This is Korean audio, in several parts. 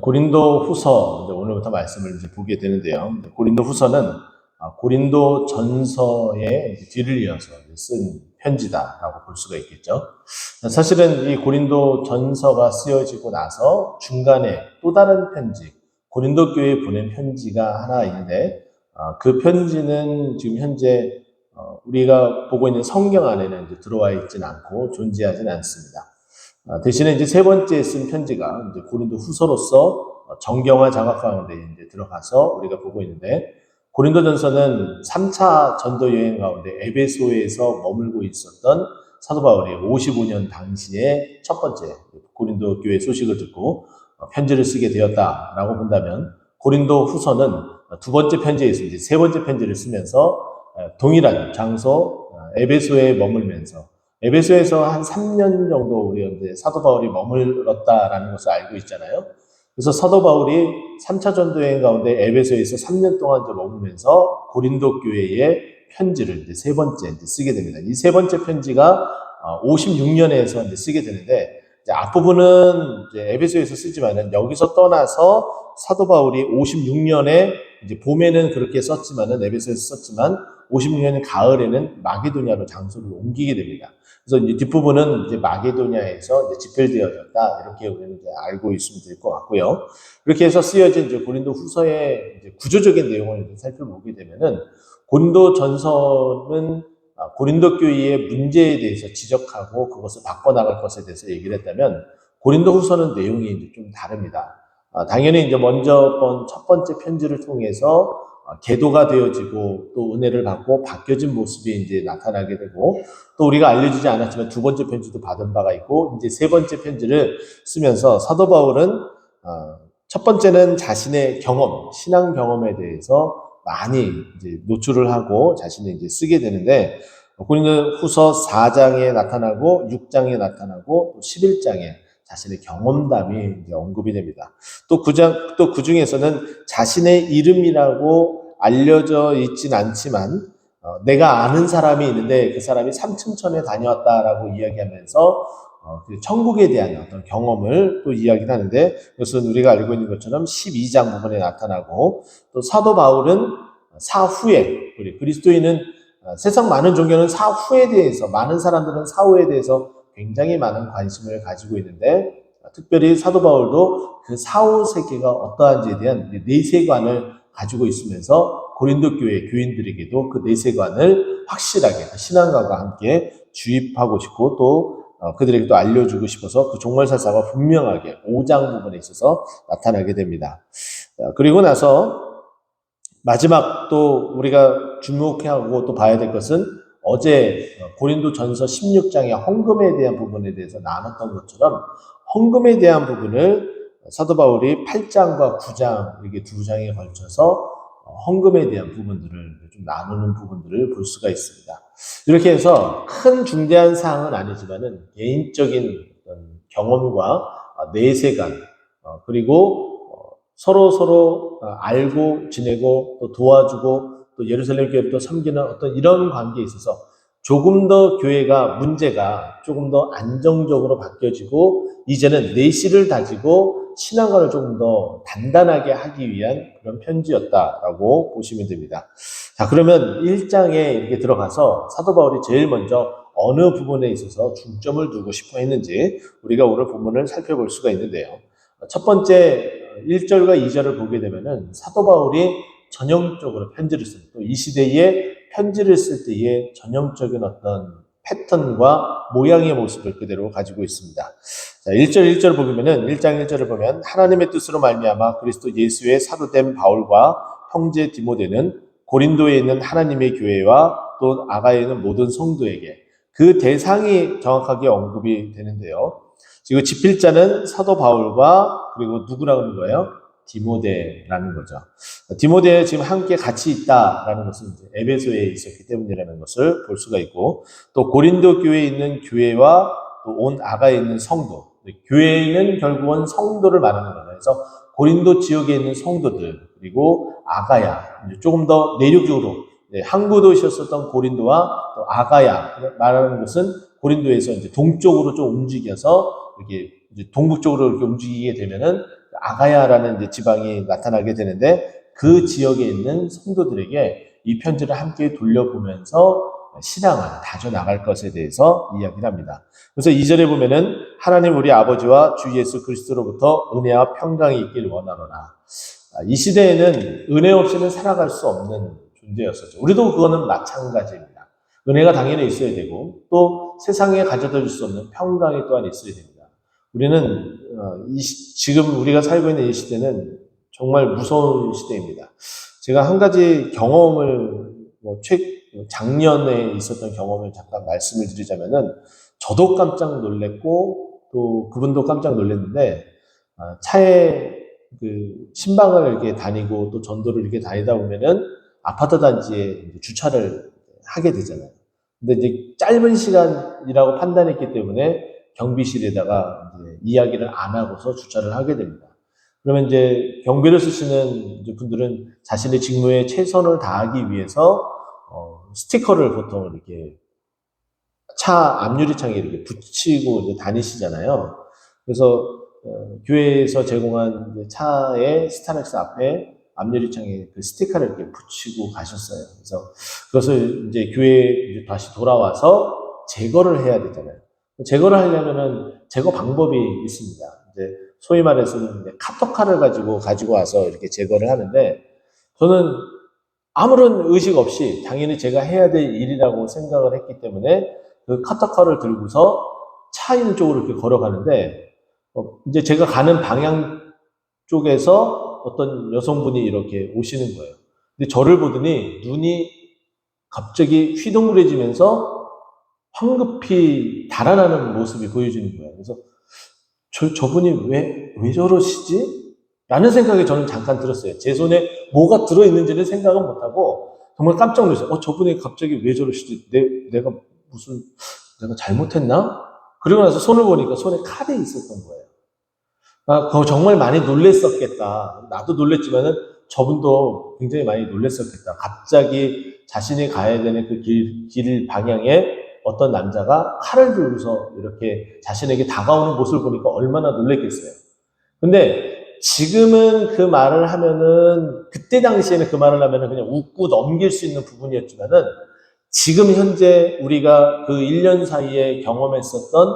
고린도 후서, 오늘부터 말씀을 보게 되는데요. 고린도 후서는 고린도 전서의 뒤를 이어서 쓴 편지다라고 볼 수가 있겠죠. 사실은 이 고린도 전서가 쓰여지고 나서 중간에 또 다른 편지, 고린도 교회에 보낸 편지가 하나 있는데, 그 편지는 지금 현재 우리가 보고 있는 성경 안에는 들어와 있지는 않고 존재하지는 않습니다. 대신에 이제 세 번째 쓴 편지가 이제 고린도 후서로서 정경화 장학 가운데 이제 들어가서 우리가 보고 있는데, 고린도전서는 3차 전도 여행 가운데 에베소에서 머물고 있었던 사도 바울이 55년 당시에 첫 번째 고린도 교회 소식을 듣고 편지를 쓰게 되었다라고 본다면, 고린도 후서는 두 번째 편지에 있습니다. 세 번째 편지를 쓰면서 동일한 장소 에베소에 머물면서 에베소에서 한 3년 정도 우리가 이제 사도 바울이 머물렀다라는 것을 알고 있잖아요. 그래서 사도 바울이 3차 전도여행 가운데 에베소에서 3년 동안 머물면서 고린도 교회에 편지를 이제 세 번째 이제 쓰게 됩니다. 이 세 번째 편지가 56년에서 이제 쓰게 되는데, 이제 앞부분은 이제 에베소에서 쓰지만은 여기서 떠나서 사도 바울이 56년에 이제 봄에는 그렇게 썼지만은 에베소에서 썼지만 56년 가을에는 마게도냐로 장소를 옮기게 됩니다. 그래서 이제 뒷부분은 이제 마게도냐에서 이제 집필되어졌다, 이렇게 우리는 이제 알고 있으면 될 것 같고요. 그렇게 해서 쓰여진 이제 고린도 후서의 이제 구조적인 내용을 살펴보게 되면은, 고린도 전서는 고린도 교회의 문제에 대해서 지적하고 그것을 바꿔나갈 것에 대해서 얘기를 했다면, 고린도 후서는 내용이 이제 좀 다릅니다. 당연히 이제 먼저 첫 번째 편지를 통해서 계도가 되어지고 또 은혜를 받고 바뀌어진 모습이 이제 나타나게 되고, 또 우리가 알려지지 않았지만 두 번째 편지도 받은 바가 있고, 이제 세 번째 편지를 쓰면서 사도 바울은 첫 번째는 자신의 경험, 신앙 경험에 대해서 많이 이제 노출을 하고 자신이 이제 쓰게 되는데, 고린도 후서 4장에 나타나고 6장에 나타나고 또 11장에 자신의 경험담이 이제 언급이 됩니다. 또 그 중에서는 자신의 이름이라고 알려져 있진 않지만 내가 아는 사람이 있는데 그 사람이 삼층천에 다녀왔다라고 이야기하면서 그 천국에 대한 어떤 경험을 또 이야기를 하는데, 그것은 우리가 알고 있는 것처럼 12장 부분에 나타나고, 또 사도 바울은 사후에, 우리 그리스도인은 세상 많은 종교는 사후에 대해서, 많은 사람들은 사후에 대해서 굉장히 많은 관심을 가지고 있는데, 특별히 사도 바울도 그 사후 세계가 어떠한지에 대한 내세관을 가지고 있으면서 고린도 교회 교인들에게도 그 내세관을 확실하게 신앙과가 함께 주입하고 싶고, 또 그들에게 또 알려주고 싶어서 그 종말사사가 분명하게 5장 부분에 있어서 나타나게 됩니다. 그리고 나서 마지막 또 우리가 주목하고 또 봐야 될 것은, 어제 고린도 전서 16장의 헌금에 대한 부분에 대해서 나눴던 것처럼, 헌금에 대한 부분을 사도 바울이 8장과 9장, 이렇게 두 장에 걸쳐서 헌금에 대한 부분들을 좀 나누는 부분들을 볼 수가 있습니다. 이렇게 해서 큰 중대한 사항은 아니지만은 개인적인 경험과 내세관, 그리고 서로 알고 지내고 또 도와주고 또 예루살렘 교회를 또 섬기는 어떤 이런 관계에 있어서 조금 더 교회가 문제가 조금 더 안정적으로 바뀌어지고, 이제는 내실을 다지고 신앙관을 조금 더 단단하게 하기 위한 그런 편지였다라고 보시면 됩니다. 자, 그러면 1장에 이렇게 들어가서 사도 바울이 제일 먼저 어느 부분에 있어서 중점을 두고 싶어 했는지 우리가 오늘 본문을 살펴볼 수가 있는데요. 첫 번째 1절과 2절을 보게 되면은 사도 바울이 전형적으로 편지를 쓰는, 또 이 시대에 편지를 쓸 때의 전형적인 어떤 패턴과 모양의 모습을 그대로 가지고 있습니다. 자, 1절 보면은 1장 1절을 보면, 하나님의 뜻으로 말미암아 그리스도 예수의 사도된 바울과 형제 디모데는 고린도에 있는 하나님의 교회와 또 아가야에 있는 모든 성도에게, 그 대상이 정확하게 언급이 되는데요. 지금 집필자는 사도 바울과 그리고 누구라고 하는 거예요? 디모데라는 거죠. 디모데에 지금 함께 같이 있다라는 것은 이제 에베소에 있었기 때문이라는 것을 볼 수가 있고, 또 고린도 교회에 있는 교회와 또 온 아가에 있는 성도, 교회는 결국은 성도를 말하는 거죠. 그래서 고린도 지역에 있는 성도들, 그리고 아가야, 조금 더 내륙적으로 항구 도시였었던 고린도와 또 아가야 말하는 것은 고린도에서 이제 동쪽으로 좀 움직여서 이렇게 이제 동북쪽으로 이렇게 움직이게 되면은 아가야라는 이제 지방이 나타나게 되는데 그 지역에 있는 성도들에게 이 편지를 함께 돌려보면서 신앙을 다져나갈 것에 대해서 이야기를 합니다. 그래서 2절에 보면은 하나님 우리 아버지와 주 예수 그리스도로부터 은혜와 평강이 있길 원하노라. 이 시대에는 은혜 없이는 살아갈 수 없는 존재였었죠. 우리도 그거는 마찬가지입니다. 은혜가 당연히 있어야 되고 또 세상에 가져다 줄 수 없는 평강이 또한 있어야 됩니다. 우리는 지금 우리가 살고 있는 이 시대는 정말 무서운 시대입니다. 제가 한 가지 경험을 작년에 있었던 경험을 잠깐 말씀을 드리자면은 저도 깜짝 놀랐고 또 그분도 깜짝 놀랐는데 차에 그 신방을 이렇게 다니고 또 전도를 이렇게 다니다 보면은 아파트 단지에 주차를 하게 되잖아요. 근데 이제 짧은 시간이라고 판단했기 때문에 경비실에다가 이제 이야기를 안 하고서 주차를 하게 됩니다. 그러면 이제 경비를 쓰시는 분들은 자신의 직무에 최선을 다하기 위해서 스티커를 보통 이렇게 차 앞유리창에 이렇게 붙이고 이제 다니시잖아요. 그래서 교회에서 제공한 이제 차의 스타렉스 앞에 앞유리창에 그 스티커를 이렇게 붙이고 가셨어요. 그래서 그것을 이제 교회에 이제 다시 돌아와서 제거를 해야 되잖아요. 제거를 하려면은 제거 방법이 있습니다. 이제 소위 말해서 이제 카터칼을 가지고 와서 이렇게 제거를 하는데 저는 아무런 의식 없이 당연히 제가 해야 될 일이라고 생각을 했기 때문에 그 카터칼을 들고서 차 있는 쪽으로 이렇게 걸어가는데 이제 제가 가는 방향 쪽에서 어떤 여성분이 이렇게 오시는 거예요. 근데 저를 보더니 눈이 갑자기 휘둥그레지면서 황급히 달아나는 모습이 보여지는 거예요. 그래서 저분이 왜 저러시지? 라는 생각이 저는 잠깐 들었어요. 제 손에 뭐가 들어있는지는 생각은 못하고 정말 깜짝 놀랐어요. 저분이 갑자기 왜 저러시지? 내가 잘못했나? 그리고 나서 손을 보니까 손에 칼이 있었던 거예요. 그거 정말 많이 놀랬었겠다. 나도 놀랬지만은 저분도 굉장히 많이 놀랬었겠다. 갑자기 자신이 가야 되는 그 길 방향에 어떤 남자가 칼을 들고서 이렇게 자신에게 다가오는 모습을 보니까 얼마나 놀랬겠어요. 근데 지금은 그 말을 하면은, 그때 당시에는 그 말을 하면은 그냥 웃고 넘길 수 있는 부분이었지만은 지금 현재 우리가 그 1년 사이에 경험했었던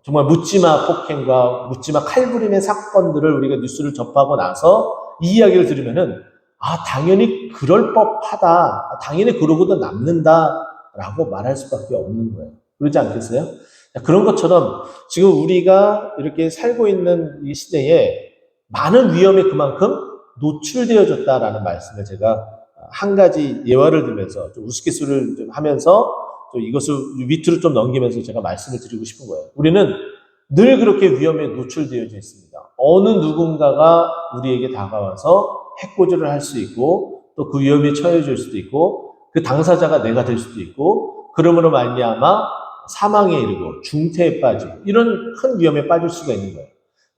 정말 묻지마 폭행과 묻지마 칼부림의 사건들을 우리가 뉴스를 접하고 나서 이 이야기를 들으면은 당연히 그럴 법하다. 당연히 그러고도 남는다라고 말할 수밖에 없는 거예요. 그렇지 않겠어요? 그런 것처럼 지금 우리가 이렇게 살고 있는 이 시대에 많은 위험에 그만큼 노출되어졌다라는 말씀을 제가 한 가지 예화를 들면서 좀 우스갯소리를 좀 하면서 또 이것을 밑으로 좀 넘기면서 제가 말씀을 드리고 싶은 거예요. 우리는 늘 그렇게 위험에 노출되어져 있습니다. 어느 누군가가 우리에게 다가와서 해코지를 할 수 있고 또 그 위험에 처해질 수도 있고 그 당사자가 내가 될 수도 있고 그러므로 말미암아 사망에 이르고 중태에 빠지고 이런 큰 위험에 빠질 수가 있는 거예요.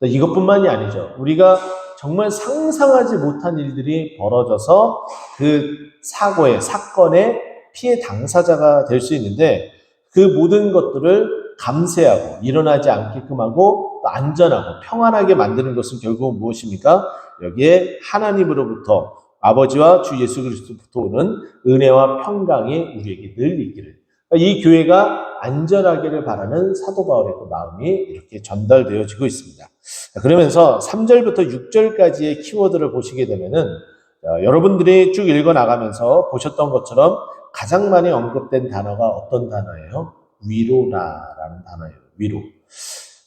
이것뿐만이 아니죠. 우리가 정말 상상하지 못한 일들이 벌어져서 그 사건의 피해 당사자가 될 수 있는데 그 모든 것들을 감세하고 일어나지 않게끔 하고 또 안전하고 평안하게 만드는 것은 결국은 무엇입니까? 여기에 하나님으로부터 아버지와 주 예수 그리스도부터 오는 은혜와 평강이 우리에게 늘 있기를. 이 교회가 안전하기를 바라는 사도 바울의 그 마음이 이렇게 전달되어지고 있습니다. 그러면서 3절부터 6절까지의 키워드를 보시게 되면은 여러분들이 쭉 읽어 나가면서 보셨던 것처럼 가장 많이 언급된 단어가 어떤 단어예요? 위로다라는 단어예요. 위로.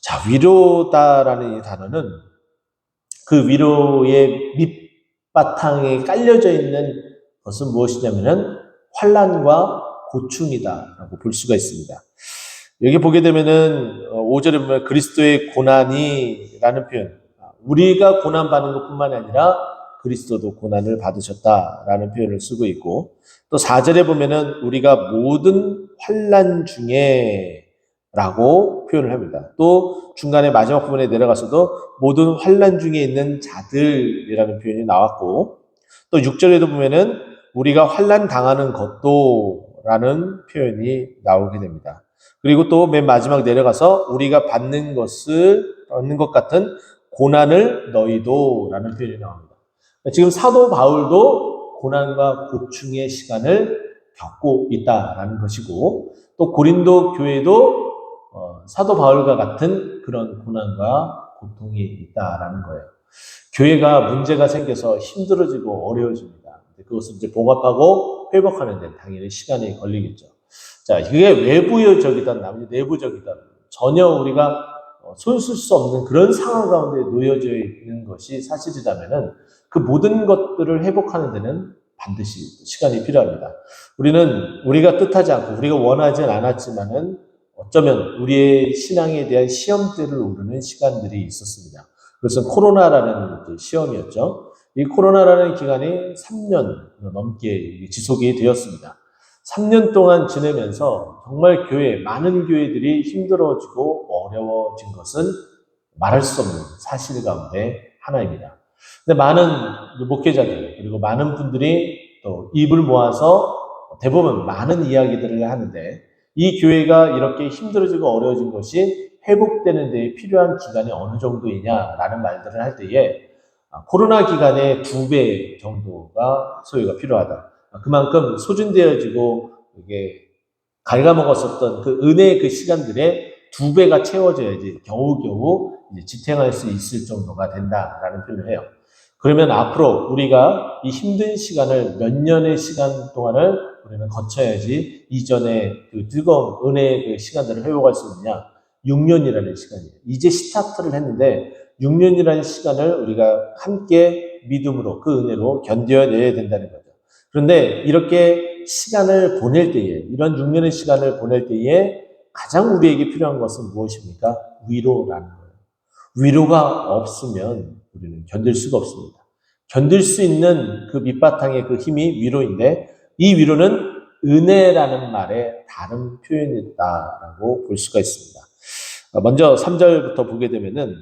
자, 위로다라는 이 단어는 그 위로의 밑바탕에 깔려져 있는 것은 무엇이냐면은 환난과 고충이다라고 볼 수가 있습니다. 여기 보게 되면은 5절에 보면 그리스도의 고난이라는 표현, 우리가 고난받는 것뿐만 아니라 그리스도도 고난을 받으셨다라는 표현을 쓰고 있고 또 4절에 보면은 우리가 모든 환난 중에 라고 표현을 합니다. 또 중간에 마지막 부분에 내려가서도 모든 환난 중에 있는 자들이라는 표현이 나왔고 또 6절에도 보면은 우리가 환난 당하는 것도 라는 표현이 나오게 됩니다. 그리고 또 맨 마지막 내려가서 우리가 받는 것 같은 고난을 너희도 라는 표현이 나옵니다. 지금 사도 바울도 고난과 고충의 시간을 겪고 있다라는 것이고, 또 고린도 교회도 사도 바울과 같은 그런 고난과 고통이 있다라는 거예요. 교회가 문제가 생겨서 힘들어지고 어려워집니다. 그것을 이제 봉합하고 회복하는 데 당연히 시간이 걸리겠죠. 자, 그게 외부적이든 내부적이든 전혀 우리가 손 쓸 수 없는 그런 상황 가운데 놓여져 있는 것이 사실이라면은 그 모든 것들을 회복하는 데는 반드시 시간이 필요합니다. 우리가 뜻하지 않고 우리가 원하진 않았지만은 어쩌면 우리의 신앙에 대한 시험대를 오르는 시간들이 있었습니다. 그것은 코로나라는 시험이었죠. 이 코로나라는 기간이 3년 넘게 지속이 되었습니다. 3년 동안 지내면서 정말 많은 교회들이 힘들어지고 어려워진 것은 말할 수 없는 사실 가운데 하나입니다. 근데 많은 목회자들, 그리고 많은 분들이 또 입을 모아서 대부분 많은 이야기들을 하는데, 이 교회가 이렇게 힘들어지고 어려워진 것이 회복되는 데 필요한 기간이 어느 정도이냐라는 말들을 할 때에 코로나 기간의 2배 정도가 소요가 필요하다. 그만큼 소진되어지고 이게 갉아먹었었던 그 은혜의 그 시간들의 2배가 채워져야지 겨우겨우 이제 지탱할 수 있을 정도가 된다라는 표현을 해요. 그러면 앞으로 우리가 이 힘든 시간을 몇 년의 시간 동안을 우리는 거쳐야지 이전에 그 뜨거운 은혜의 그 시간들을 회복할 수 있느냐? 6년이라는 시간이에요. 이제 스타트를 했는데 6년이라는 시간을 우리가 함께 믿음으로 그 은혜로 견뎌내야 된다는 거죠. 그런데 이렇게 시간을 보낼 때에, 이런 6년의 시간을 보낼 때에 가장 우리에게 필요한 것은 무엇입니까? 위로라는 거예요. 위로가 없으면 우리는 견딜 수가 없습니다. 견딜 수 있는 그 밑바탕의 그 힘이 위로인데, 이 위로는 은혜라는 말의 다른 표현이다라고 볼 수가 있습니다. 먼저 3절부터 보게 되면은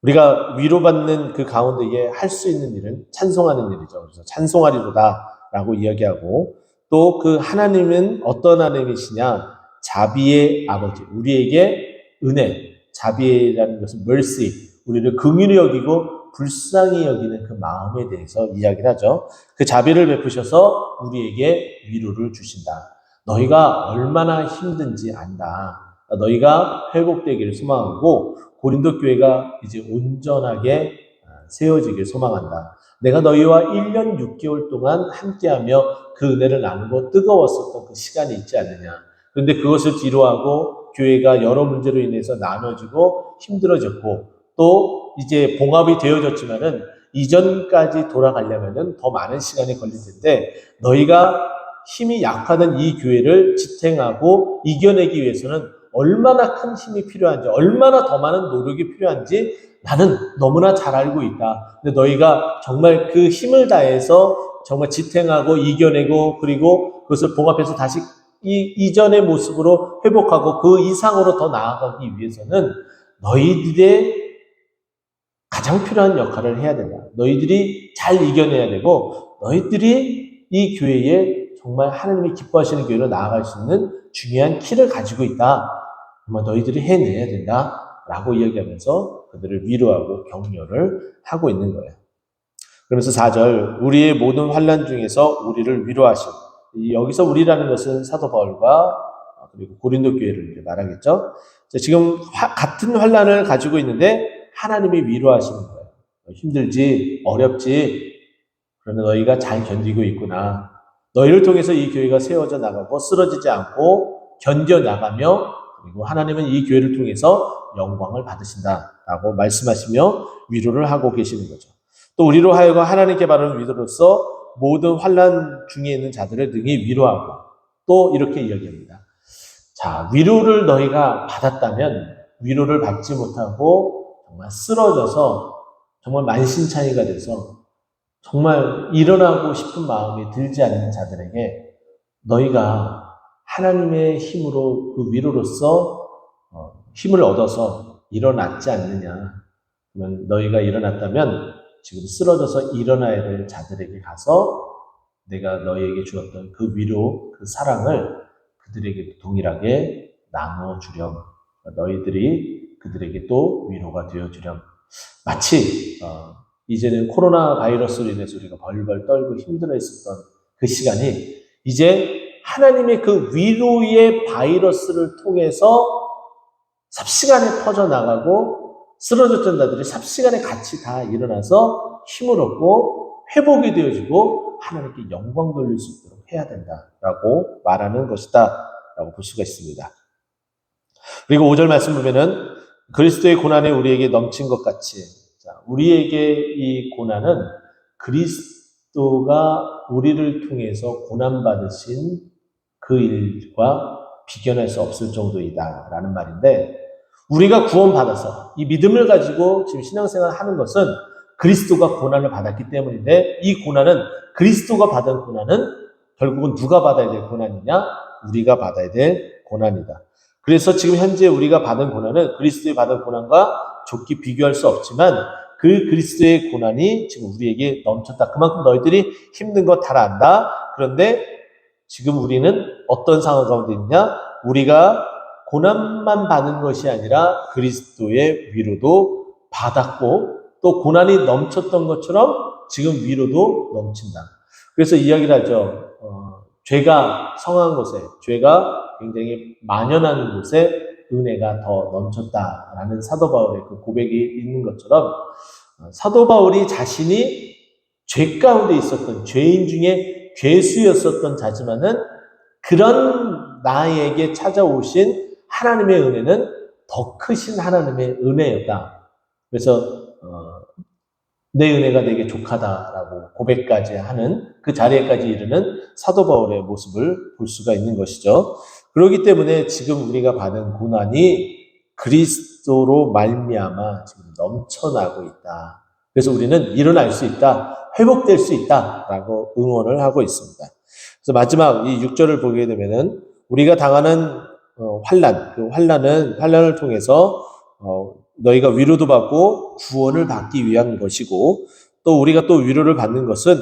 우리가 위로받는 그 가운데에 할 수 있는 일은 찬송하는 일이죠. 그래서 찬송하리로다라고 이야기하고, 또 그 하나님은 어떤 하나님이시냐? 자비의 아버지, 우리에게 은혜, 자비라는 것은 mercy, 우리를 긍휼히 여기고 불쌍히 여기는 그 마음에 대해서 이야기를 하죠. 그 자비를 베푸셔서 우리에게 위로를 주신다. 너희가 얼마나 힘든지 안다. 너희가 회복되기를 소망하고 고린도 교회가 이제 온전하게 세워지길 소망한다. 내가 너희와 1년 6개월 동안 함께하며 그 은혜를 나누고 뜨거웠었던 그 시간이 있지 않느냐. 그런데 그것을 뒤로하고 교회가 여러 문제로 인해서 나눠지고 힘들어졌고, 또 이제 봉합이 되어졌지만은 이전까지 돌아가려면은 더 많은 시간이 걸릴 텐데, 너희가 힘이 약하던 이 교회를 지탱하고 이겨내기 위해서는 얼마나 큰 힘이 필요한지, 얼마나 더 많은 노력이 필요한지 나는 너무나 잘 알고 있다. 근데 너희가 정말 그 힘을 다해서 정말 지탱하고 이겨내고, 그리고 그것을 봉합해서 다시 이전의 모습으로 회복하고 그 이상으로 더 나아가기 위해서는 너희들의 가장 필요한 역할을 해야 된다. 너희들이 잘 이겨내야 되고, 너희들이 이 교회에 정말 하나님이 기뻐하시는 교회로 나아갈 수 있는 중요한 키를 가지고 있다. 정말 너희들이 해내야 된다. 라고 이야기하면서 그들을 위로하고 격려를 하고 있는 거예요. 그러면서 4절, 우리의 모든 환난 중에서 우리를 위로하시고, 여기서 우리라는 것은 사도 바울과 그리고 고린도 교회를 말하겠죠. 지금 같은 환난을 가지고 있는데 하나님이 위로하시는 거예요. 힘들지, 어렵지, 그러나 너희가 잘 견디고 있구나. 너희를 통해서 이 교회가 세워져 나가고 쓰러지지 않고 견뎌나가며, 그리고 하나님은 이 교회를 통해서 영광을 받으신다라고 말씀하시며 위로를 하고 계시는 거죠. 또 우리로 하여금 하나님께 바라는 위로로서 모든 환난 중에 있는 자들을 능히 위로하고, 또 이렇게 이야기합니다. 자, 위로를 너희가 받았다면 위로를 받지 못하고 정말 쓰러져서 정말 만신창이가 돼서 정말 일어나고 싶은 마음이 들지 않는 자들에게 너희가 하나님의 힘으로 그 위로로서 힘을 얻어서 일어났지 않느냐. 그러면 너희가 일어났다면 지금 쓰러져서 일어나야 될 자들에게 가서 내가 너희에게 주었던 그 위로, 그 사랑을 그들에게 동일하게 나눠주렴. 너희들이 그들에게 또 위로가 되어주렴. 마치 이제는 코로나 바이러스로 인해서 우리가 벌벌 떨고 힘들어했었던 그 시간이 이제 하나님의 그 위로의 바이러스를 통해서 삽시간에 퍼져나가고 쓰러졌던 자들이 삽시간에 같이 다 일어나서 힘을 얻고 회복이 되어지고 하나님께 영광 돌릴 수 있도록 해야 된다라고 말하는 것이다 라고 볼 수가 있습니다. 그리고 5절 말씀 보면은 그리스도의 고난이 우리에게 넘친 것 같이, 우리에게 이 고난은 그리스도가 우리를 통해서 고난받으신 그 일과 비견할 수 없을 정도이다 라는 말인데, 우리가 구원받아서 이 믿음을 가지고 지금 신앙생활을 하는 것은 그리스도가 고난을 받았기 때문인데, 이 고난은 그리스도가 받은 고난은 결국은 누가 받아야 될 고난이냐? 우리가 받아야 될 고난이다. 그래서 지금 현재 우리가 받은 고난은 그리스도의 받은 고난과 좋게 비교할 수 없지만 그 그리스도의 고난이 지금 우리에게 넘쳤다. 그만큼 너희들이 힘든 거 다 안다. 그런데 지금 우리는 어떤 상황 가운데 있냐? 우리가 고난만 받은 것이 아니라 그리스도의 위로도 받았고 또 고난이 넘쳤던 것처럼 지금 위로도 넘친다. 그래서 이야기를 하죠. 죄가 성한 곳에, 죄가 굉장히 만연한 곳에 은혜가 더 넘쳤다라는 사도 바울의 그 고백이 있는 것처럼, 사도 바울이 자신이 죄 가운데 있었던 죄인 중에 죄수였었던 자지만은 그런 나에게 찾아오신 하나님의 은혜는 더 크신 하나님의 은혜였다. 그래서 내 은혜가 내게 족하다라고 고백까지 하는 그 자리에까지 이르는 사도 바울의 모습을 볼 수가 있는 것이죠. 그렇기 때문에 지금 우리가 받은 고난이 그리스도로 말미암아 지금 넘쳐나고 있다. 그래서 우리는 일어날 수 있다, 회복될 수 있다라고 응원을 하고 있습니다. 그래서 마지막 이 6절을 보게 되면은 우리가 당하는 환난, 그 환난을 통해서 너희가 위로도 받고 구원을 받기 위한 것이고, 또 우리가 또 위로를 받는 것은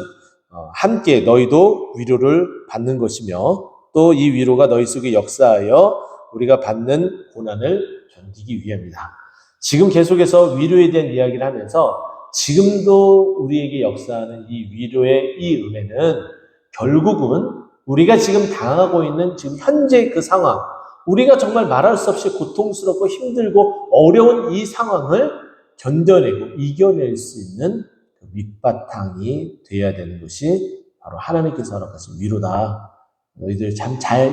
함께 너희도 위로를 받는 것이며, 또 이 위로가 너희 속에 역사하여 우리가 받는 고난을 견디기 위함이다. 지금 계속해서 위로에 대한 이야기를 하면서 지금도 우리에게 역사하는 이 위로의 이 은혜는 결국은 우리가 지금 당하고 있는 지금 현재 그 상황, 우리가 정말 말할 수 없이 고통스럽고 힘들고 어려운 이 상황을 견뎌내고 이겨낼 수 있는 그 밑바탕이 되어야 되는 것이 바로 하나님께서 허락하신 위로다. 너희들 참 잘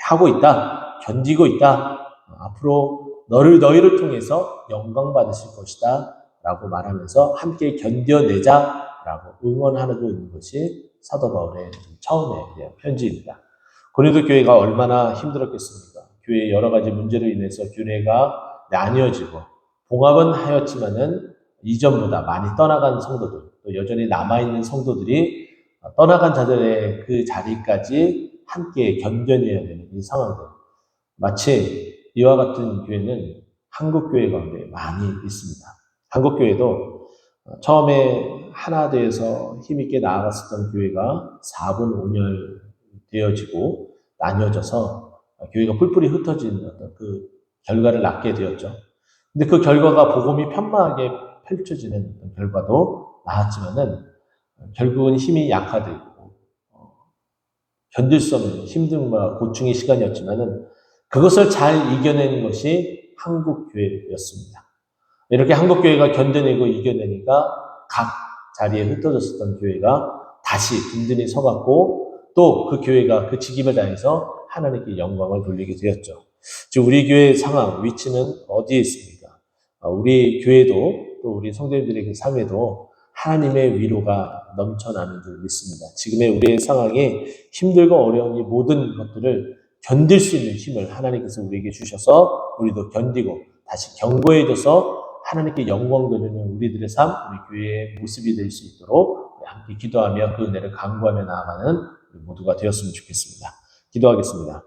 하고 있다. 견디고 있다. 앞으로 너희를 통해서 영광 받으실 것이다. 라고 말하면서 함께 견뎌내자. 라고 응원하고 있는 것이 사도 바울의 처음에 대한 편지입니다. 고린도 교회가 얼마나 힘들었겠습니까? 교회의 여러 가지 문제로 인해서 교회가 나뉘어지고 봉합은 하였지만은 이전보다 많이 떠나간 성도들, 또 여전히 남아있는 성도들이 떠나간 자들의 그 자리까지 함께 견뎌내야 되는 이 상황들. 마치 이와 같은 교회는 한국교회 가운데 많이 있습니다. 한국교회도 처음에 하나 되어서 힘있게 나아갔었던 교회가 4분 5열 되어지고 나뉘어져서 교회가 뿔뿔이 흩어진 어떤 그 결과를 낳게 되었죠. 근데 그 결과가 복음이 편만하게 펼쳐지는 결과도 나왔지만은 결국은 힘이 약화되고 견딜 수 없는 힘듦과 고충의 시간이었지만은 그것을 잘 이겨낸 것이 한국교회였습니다. 이렇게 한국교회가 견뎌내고 이겨내니까 각 자리에 흩어졌었던 교회가 다시 든든히 서갔고 또 그 교회가 그 직임을 다해서 하나님께 영광을 돌리게 되었죠. 지금 우리 교회의 상황, 위치는 어디에 있습니까? 우리 교회도 또 우리 성도님들의 그 삶에도 하나님의 위로가 넘쳐나는 줄 믿습니다. 지금의 우리의 상황이 힘들고 어려운 이 모든 것들을 견딜 수 있는 힘을 하나님께서 우리에게 주셔서 우리도 견디고 다시 견고해져서 하나님께 영광 돌리는 우리들의 삶, 우리 교회의 모습이 될 수 있도록 함께 기도하며 그 은혜를 간구하며 나아가는 우리 모두가 되었으면 좋겠습니다. 기도하겠습니다.